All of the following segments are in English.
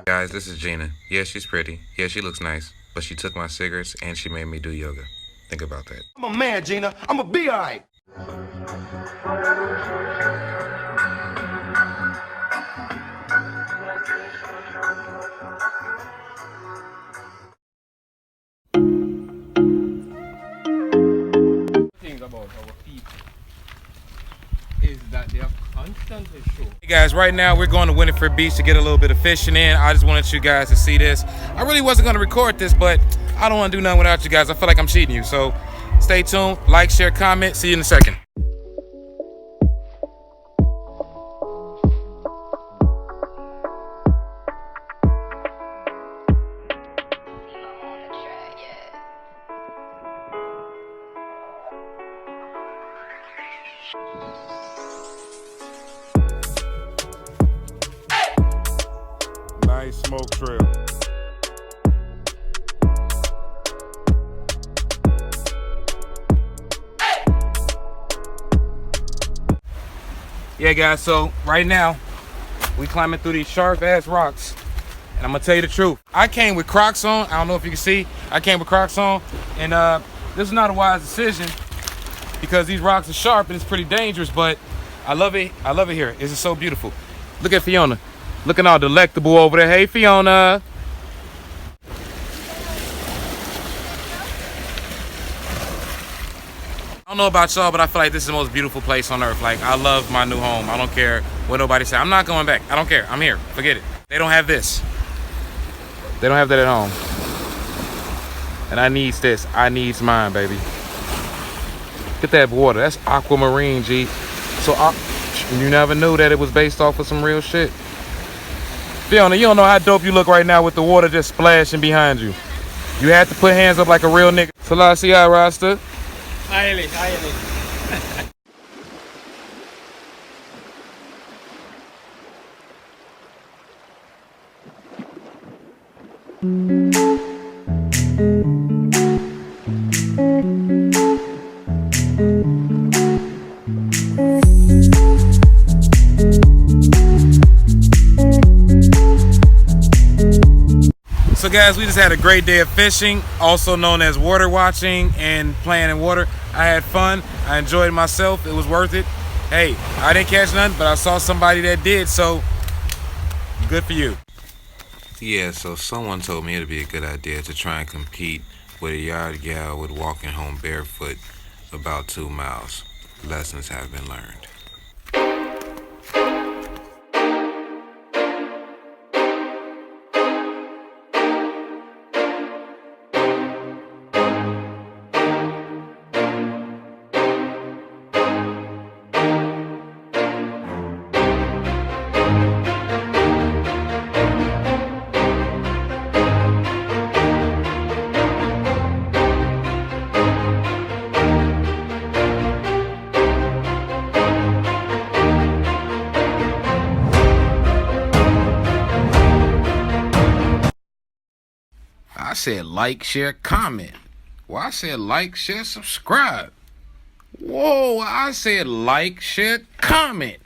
Guys, this is Gina. Yeah, she's pretty. Yeah, she looks nice. But she took my cigarettes and she made me do yoga. Think about that. I'm a man, Gina. I'm a be alright. Things about our people is that they are constantly show. Hey guys, right now we're going to Winifred Beach to get a little bit of fishing in. I just wanted you guys to see this. I really wasn't going to record this, but I don't want to do nothing without you guys. I feel like I'm cheating you. So stay tuned, like, share, comment. See you in a second. Nice smoke trail. Yeah guys, so right now we climbing through these sharp ass rocks, and I'm gonna tell you the truth. I came with Crocs on. I don't know if you can see. I came with Crocs on, and this is not a wise decision because these rocks are sharp and it's pretty dangerous, but I love it. I love it here. This is so beautiful. Look at Fiona. Looking all delectable over there. Hey, Fiona. I don't know about y'all, but I feel like this is the most beautiful place on earth. Like, I love my new home. I don't care what nobody say. I'm not going back. I don't care. I'm here. Forget it. They don't have this. They don't have that at home. And I needs this. I needs mine, baby. Look at that water. That's aquamarine, G. So, you never knew that it was based off of some real shit. Fiona, you don't know how dope you look right now with the water just splashing behind you. You had to put hands up like a real nigga. Selassie, Rasta. Highly. So guys, we just had a great day of fishing, also known as water watching and playing in water. I had fun. I enjoyed myself. It was worth it. Hey, I didn't catch nothing, but I saw somebody that did, so good for you. Yeah, so someone told me it'd be a good idea to try and compete with a yard gal with walking home barefoot about 2 miles. Lessons have been learned. I said like, share, comment. Well, I said like, share, subscribe. Whoa, I said like, share, comment.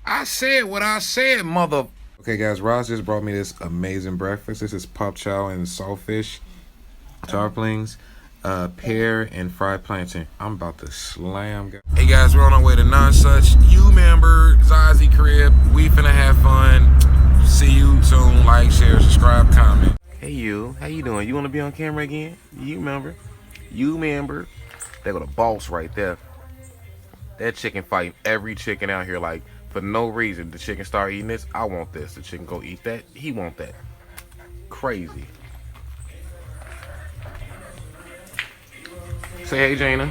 I said what I said, mother. Okay, guys, Ross just brought me this amazing breakfast. This is pop chow and saltfish, tarplings, pear, and fried plantain. I'm about to slam, guys. Hey, guys, we're on our way to Nonsuch. You member Zazi crib. We finna have fun. See you soon. Like, share, subscribe, comment. Hey you, how you doing? You want to be on camera again? You remember? There go the boss right there. That chicken fighting every chicken out here, like, for no reason. The chicken start eating this, I want this. The chicken go eat that, he want that. Crazy. Say hey, Gina.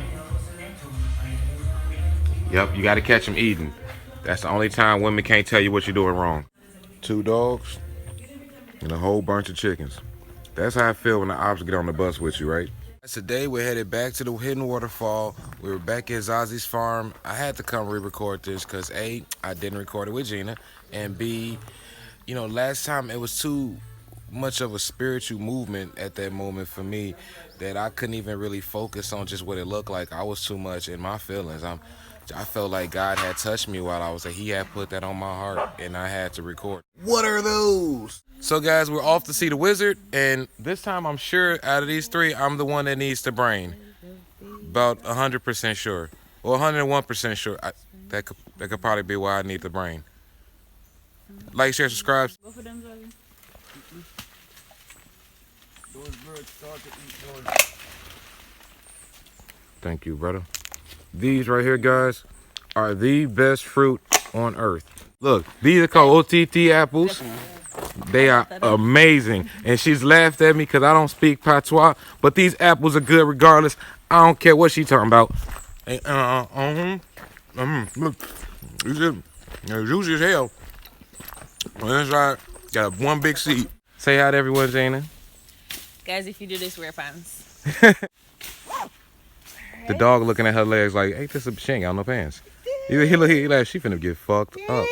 Yep, you got to catch them eating. That's the only time women can't tell you what you're doing wrong. 2 dogs and a whole bunch of chickens. That's how I feel when the ops get on the bus with you, right? Today we're headed back to the hidden waterfall. We were back at Zazi's farm. I had to come re-record this because A, I didn't record it with Gina, and B, you know, last time it was too much of a spiritual movement at that moment for me that I couldn't even really focus on just what it looked like. I was too much in my feelings. I'm I felt like God had touched me while I was there. He had put that on my heart, and I had to record. What are those? So, guys, we're off to see the wizard, and this time I'm sure out of these three, I'm the one that needs the brain. About 100% sure, or 101% sure. That could probably be why I need the brain. Like, share, subscribe. Go for them, Zazi. Those birds start to eat those. Thank you, brother. These right here, guys, are the best fruit on earth. Look, these are called OTT apples. They are amazing. And she's laughed at me because I don't speak patois, but these apples are good regardless. I don't care what she's talking about. Look, they're juicy as hell. On the inside, got one big seed. Say hi to everyone, Gina. Guys, if you do this, wear pants. The dog looking at her legs like, hey, this is she ain't got no pants. He like, she finna get fucked up.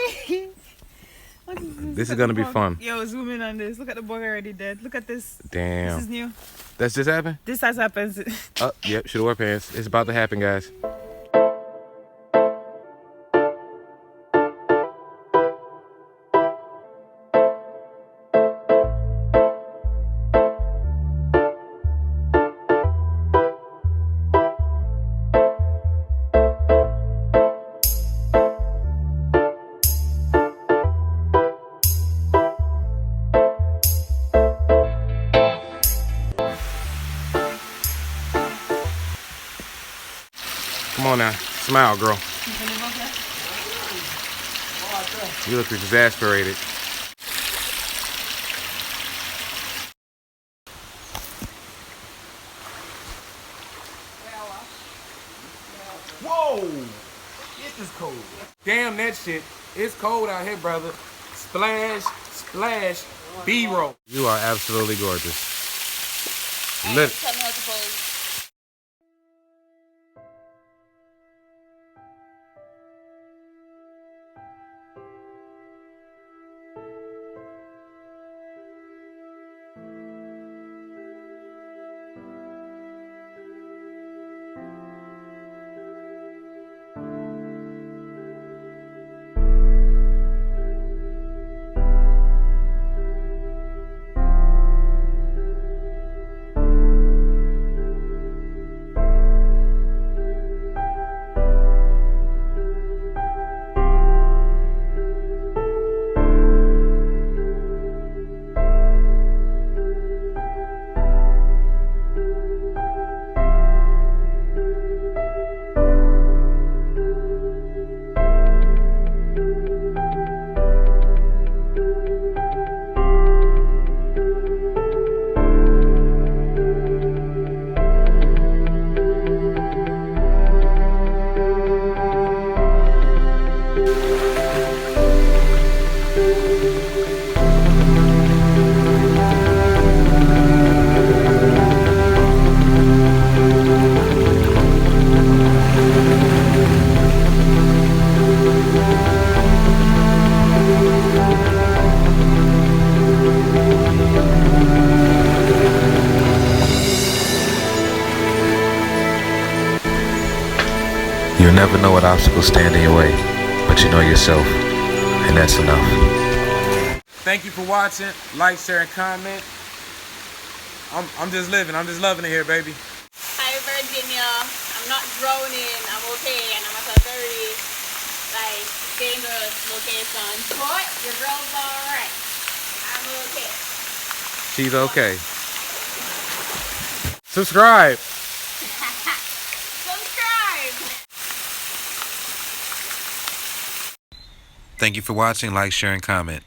This is gonna be fun. Yo, zoom in on this. Look at the boy already dead. Look at this. Damn. This is new. That's just happened? This has happened. Yep, should wear pants. It's about to happen, guys. Come on now, smile, girl. You look exasperated. Whoa! This is cold. Damn that shit. It's cold out here, brother. Splash, splash, B-roll. You are absolutely gorgeous. Tell me how to pose. You'll never know what obstacles stand in your way, but you know yourself, and that's enough. Thank you for watching. Like, share, and comment. I'm just living. I'm just loving it here, baby. Hi, Virginia. I'm not drowning. I'm okay, and I'm at a very dangerous location. But your girl's alright. I'm okay. She's okay. Subscribe. Thank you for watching. Like, share, and comment.